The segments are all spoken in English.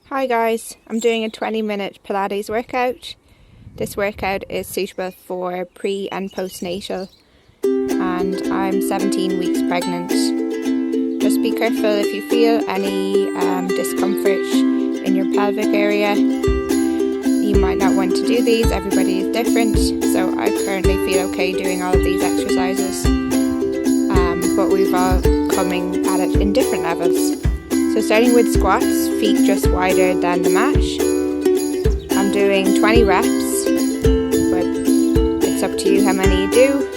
Hi guys, I'm doing a 20-minute Pilates workout. This workout is suitable for pre and postnatal, and I'm 17 weeks pregnant. Just be careful if you feel any discomfort in your pelvic area. You might not want to do these, everybody is different, so I currently feel okay doing all of these exercises. But we've all coming at it in different levels. So starting with squats, feet just wider than the mat. I'm doing 20 reps, but it's up to you how many you do.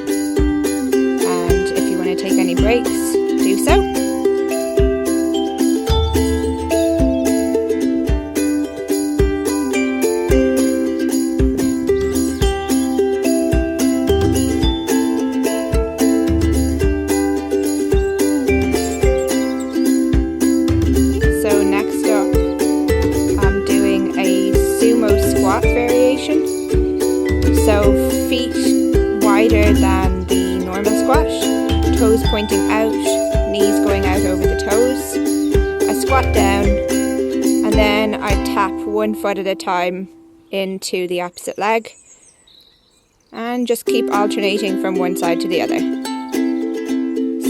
And if you want to take any breaks, do so. Squat variation. So feet wider than the normal squat, toes pointing out, knees going out over the toes. I squat down and then I tap one foot at a time into the opposite leg and just keep alternating from one side to the other.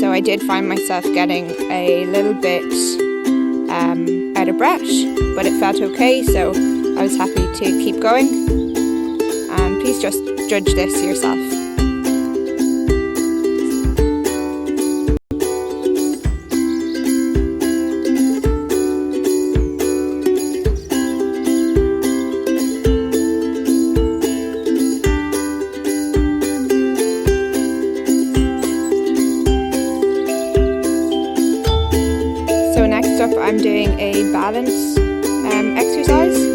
So I did find myself getting a little bit out of breath, but it felt okay, so I was happy to keep going, and please just judge this yourself. So next up I'm doing a balance exercise.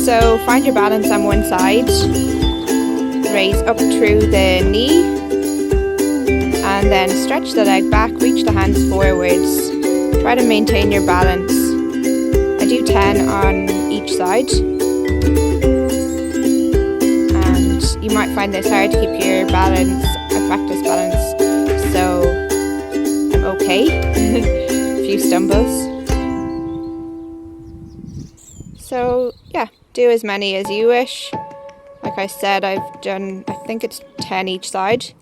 So find your balance on one side, raise up through the knee, and then stretch the leg back, reach the hands forwards, try to maintain your balance. I do 10 on each side, and you might find this hard to keep your balance. I practice balance, so I'm okay. A few stumbles. So yeah, do as many as you wish. Like I said, I've done, I think it's 10 each side.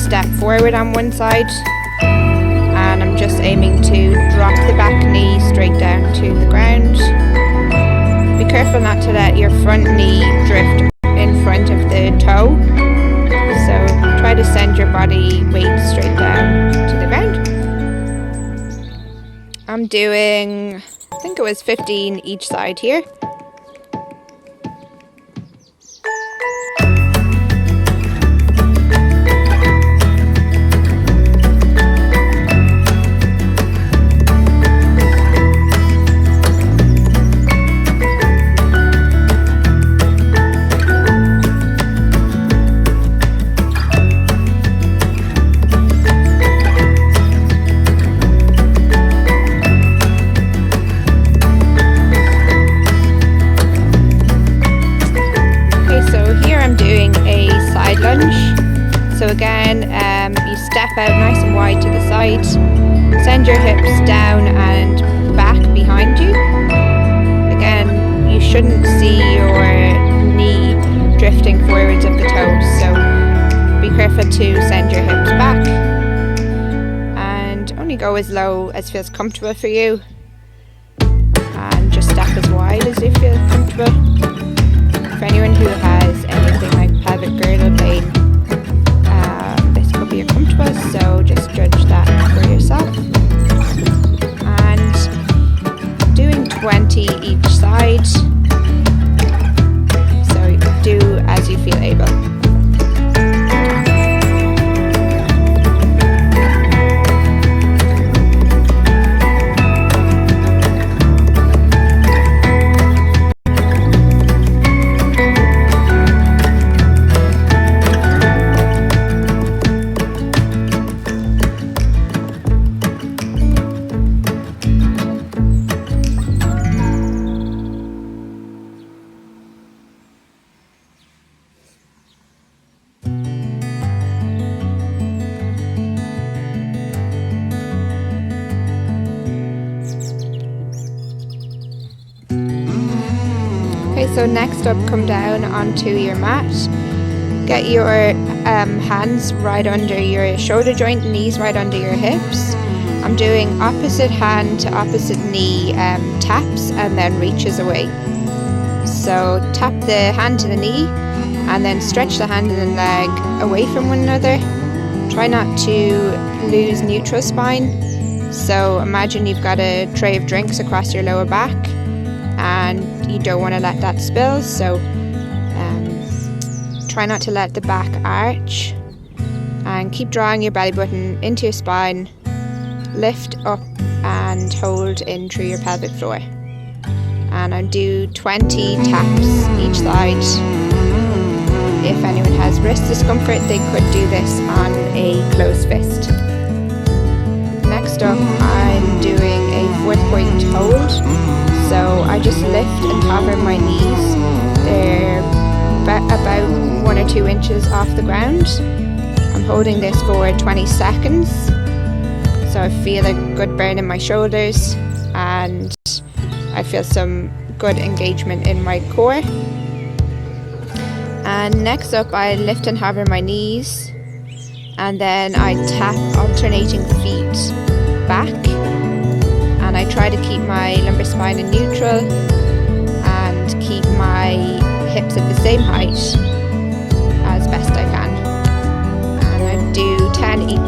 Step forward on one side, and I'm just aiming to drop the back knee straight down to the ground. Be careful not to let your front knee drift in front of the toe, so try to send your body weight straight down to the ground. I'm doing, I think it was 15 each side here. So again, you step out nice and wide to the side, send your hips down and back behind you. Again, you shouldn't see your knee drifting forwards of the toes, so be careful to send your hips back and only go as low as feels comfortable for you, and just step as wide as you feel comfortable. For anyone who has anything like pelvic girdle pain, be comfortable, so just judge that for yourself. And doing 20 each side, so do as you feel able. So next up, come down onto your mat. Get your hands right under your shoulder joint, knees right under your hips. I'm doing opposite hand to opposite knee taps and then reaches away. So tap the hand to the knee and then stretch the hand and the leg away from one another. Try not to lose neutral spine. So imagine you've got a tray of drinks across your lower back and you don't want to let that spill. So try not to let the back arch and keep drawing your belly button into your spine. Lift up and hold in through your pelvic floor. And I'll do 20 taps each side. If anyone has wrist discomfort, they could do this on a closed fist. Next up, I'm doing a 4-point hold. So I just lift and hover my knees. They're about 1 or 2 inches off the ground. I'm holding this for 20 seconds. So I feel a good burn in my shoulders and I feel some good engagement in my core. And next up, I lift and hover my knees and then I tap alternating feet back, and I try to keep my lumbar spine in neutral and keep my hips at the same height as best I can. And I do 10 each.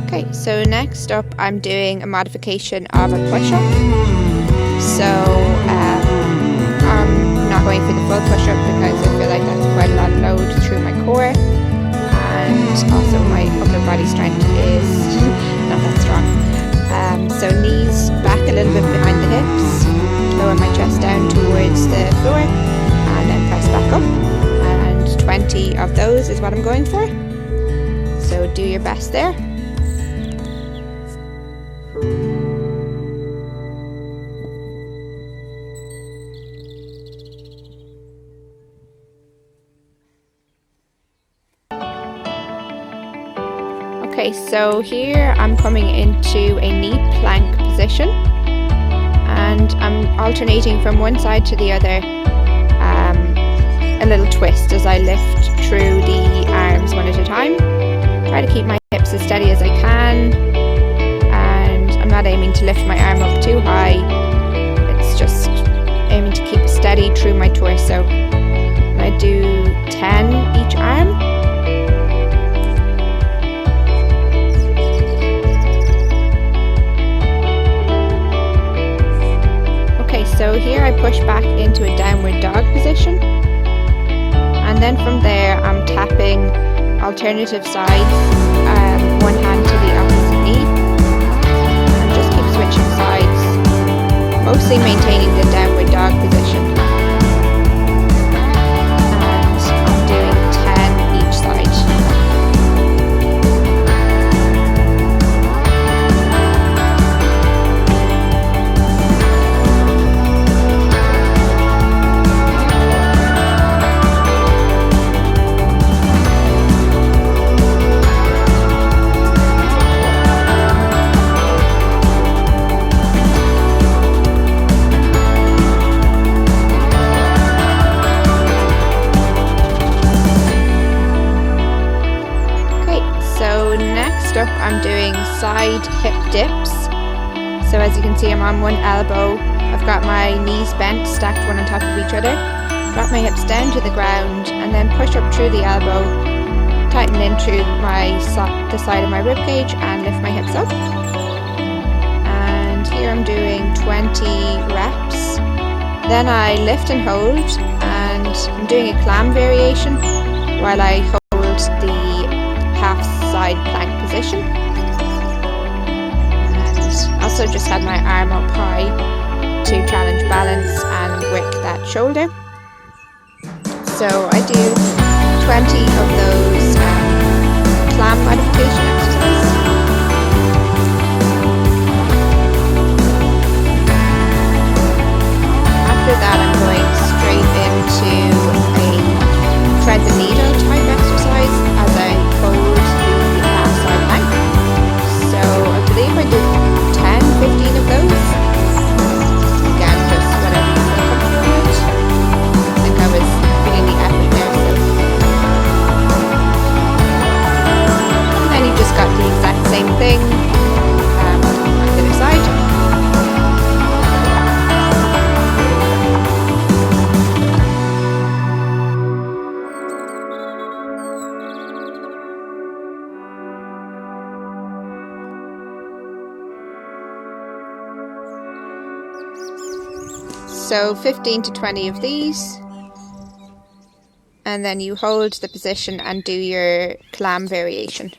Okay, so next up I'm doing a modification of a push-up. So I'm not going for the full push-up because I feel like that's quite a lot of load through my core, and also my upper body strength is not that strong. So knees back a little bit behind the hips, lower my chest down towards the floor and then press back up, and 20 of those is what I'm going for. So do your best there. Okay, so here I'm coming into a knee plank position and I'm alternating from one side to the other, a little twist as I lift through the arms one at a time. Try to keep my hips as steady as I can, and I'm not aiming to lift my arm up too high, it's just aiming to keep it steady through my torso. And I do 10 each arm. So here I push back into a downward dog position, and then from there I'm tapping alternative sides, one hand to the opposite knee, and just keep switching sides, mostly maintaining the downward dog position. And I'm doing 10 each side. Up, I'm doing side hip dips. So as you can see, I'm on one elbow, I've got my knees bent, stacked one on top of each other, drop my hips down to the ground and then push up through the elbow, tighten in through the side of my rib cage and lift my hips up. And here I'm doing 20 reps. Then I lift and hold, and I'm doing a clam variation while I hold the half side plank position, and also just had my arm up high to challenge balance and work that shoulder. So I do 20 of those clam modification exercises. So 15 to 20 of these, and then you hold the position and do your clam variation.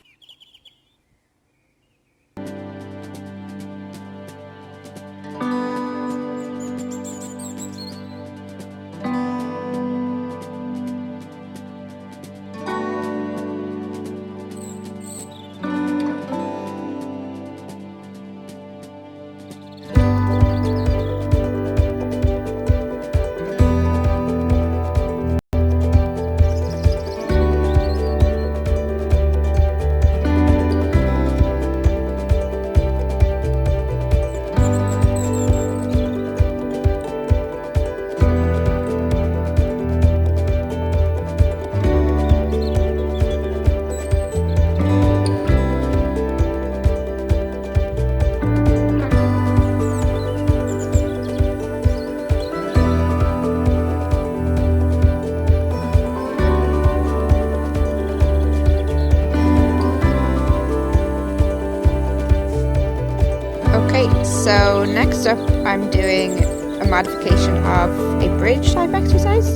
So next up I'm doing a modification of a bridge type exercise.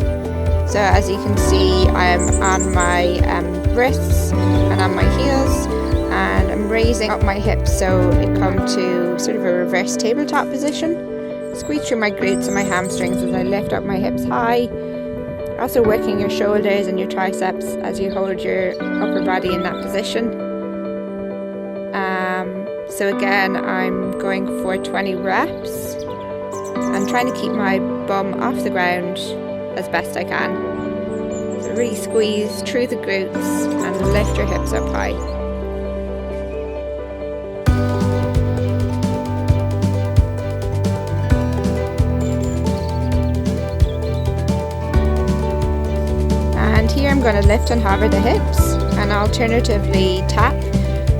So as you can see, I'm on my wrists and on my heels, and I'm raising up my hips so it comes to sort of a reverse tabletop position. Squeeze through my glutes and my hamstrings as I lift up my hips high. Also working your shoulders and your triceps as you hold your upper body in that position. So again, I'm going for 20 reps and trying to keep my bum off the ground as best I can. So really squeeze through the glutes and lift your hips up high. And here I'm going to lift and hover the hips and alternatively tap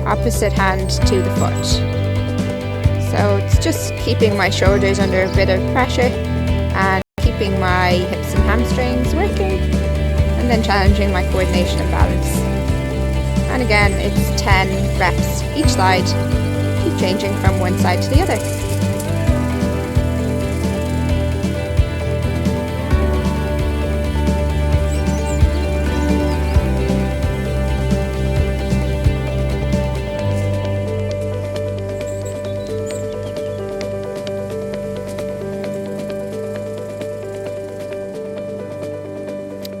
opposite hand to the foot. So it's just keeping my shoulders under a bit of pressure and keeping my hips and hamstrings working, and then challenging my coordination and balance. And again, it's 10 reps each side. Keep changing from one side to the other.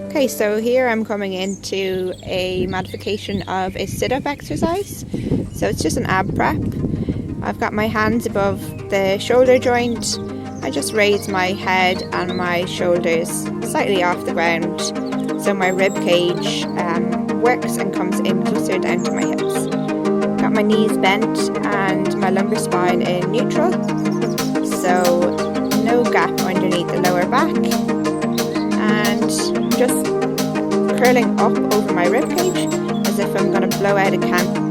Okay, so here I'm coming into a modification of a sit-up exercise. So it's just an ab prep. I've got my hands above the shoulder joint. I just raise my head and my shoulders slightly off the ground, so my rib cage works and comes in closer down to my hips. Got my knees bent and my lumbar spine in neutral, so no gap underneath the lower back, and just curling up over my rib cage as if I'm going to blow out a candle.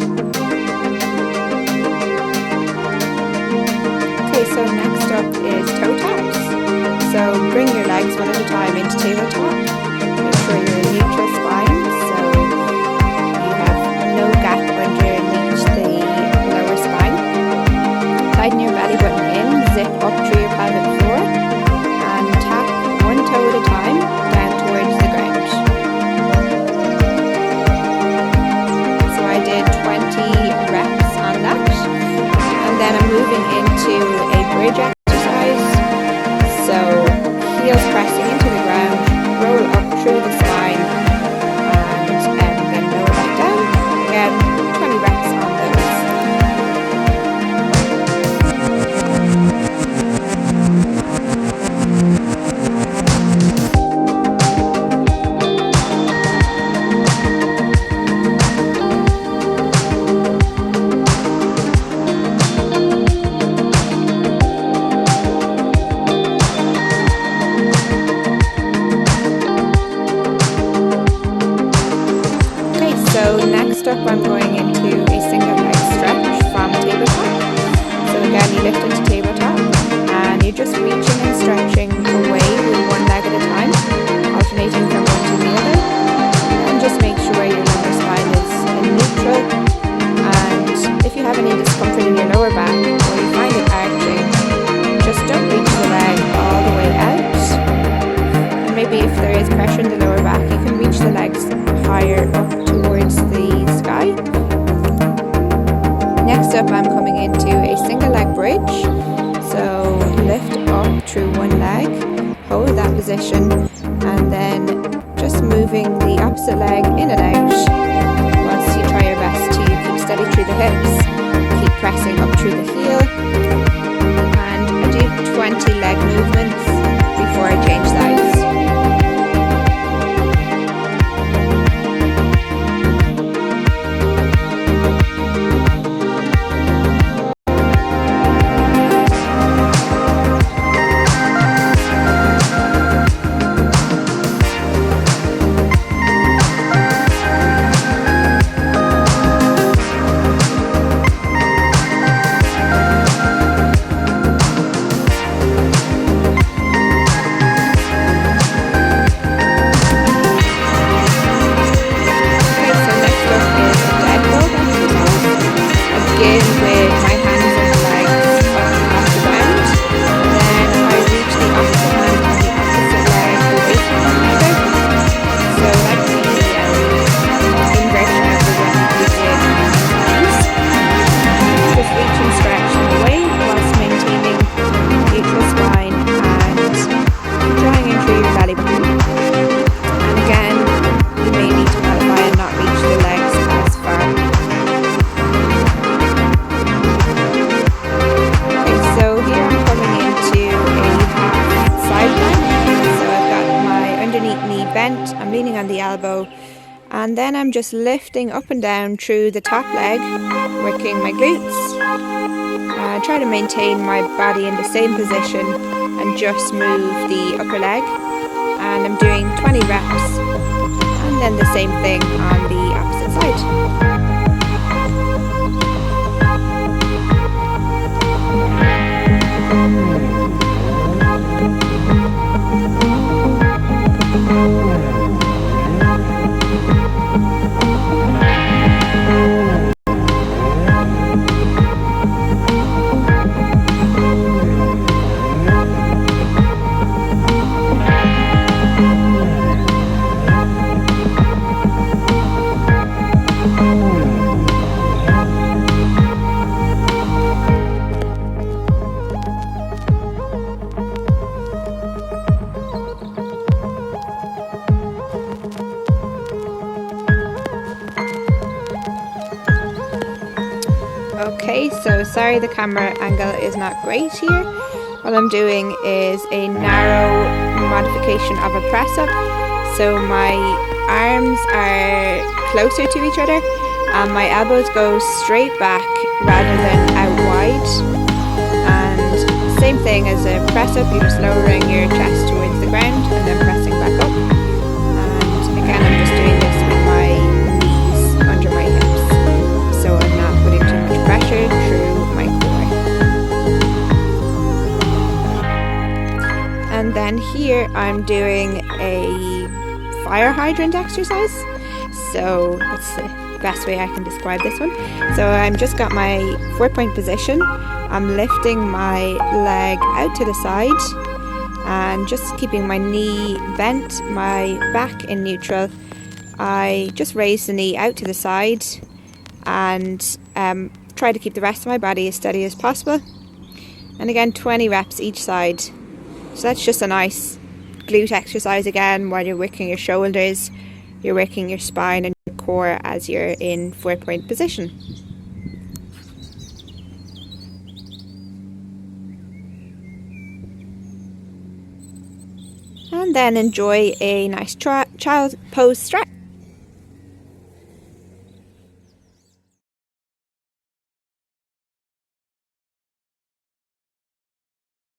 Okay, so next up is toe taps. So bring your legs one at a time into tabletop. Make sure you're in neutral spine, so you have no gap underneath the lower spine. Tighten your belly button in, zip up through your pelvic floor, and tap one toe at a time down towards the ground. So I did 20 reps on that, and then I'm moving into a bridge exercise. So heels pressing into the ground, roll up through the spine, and then lower back down. Again, 20 reps on those. Up, I'm going into a single leg stretch from tabletop. So again, you lift into tabletop and you're just reaching and stretching away with one leg at a time, alternating from one to the other, and just make sure your lower spine is in neutral. And if you have any discomfort in your lower back or you find it arching, just don't reach the leg all the way out. opposite leg in and out, whilst you try your best to keep steady through the hips, keep pressing up through the heel, and I do 20 leg movements before I change sides. I'm leaning on the elbow, and then I'm just lifting up and down through the top leg, working my glutes. Try to maintain my body in the same position and just move the upper leg, and I'm doing 20 reps, and then the same thing on the opposite side. Okay, so sorry the camera angle is not great here. What I'm doing is a narrow modification of a press up. So my arms are closer to each other and my elbows go straight back rather than out wide. And same thing as a press up, you're just lowering your chest towards the ground and then pressing back up. And again, I'm just doing this with my knees under my hips, so I'm not putting too much pressure through my core. And then here I'm doing a fire hydrant exercise. So that's the best way I can describe this one. So I'm just got my 4-point position. I'm lifting my leg out to the side and just keeping my knee bent, my back in neutral. I just raise the knee out to the side and try to keep the rest of my body as steady as possible. And again, 20 reps each side. So that's just a nice glute exercise again, while you're working your shoulders, you're working your spine and your core as you're in 4-point position. And then enjoy a nice child pose stretch.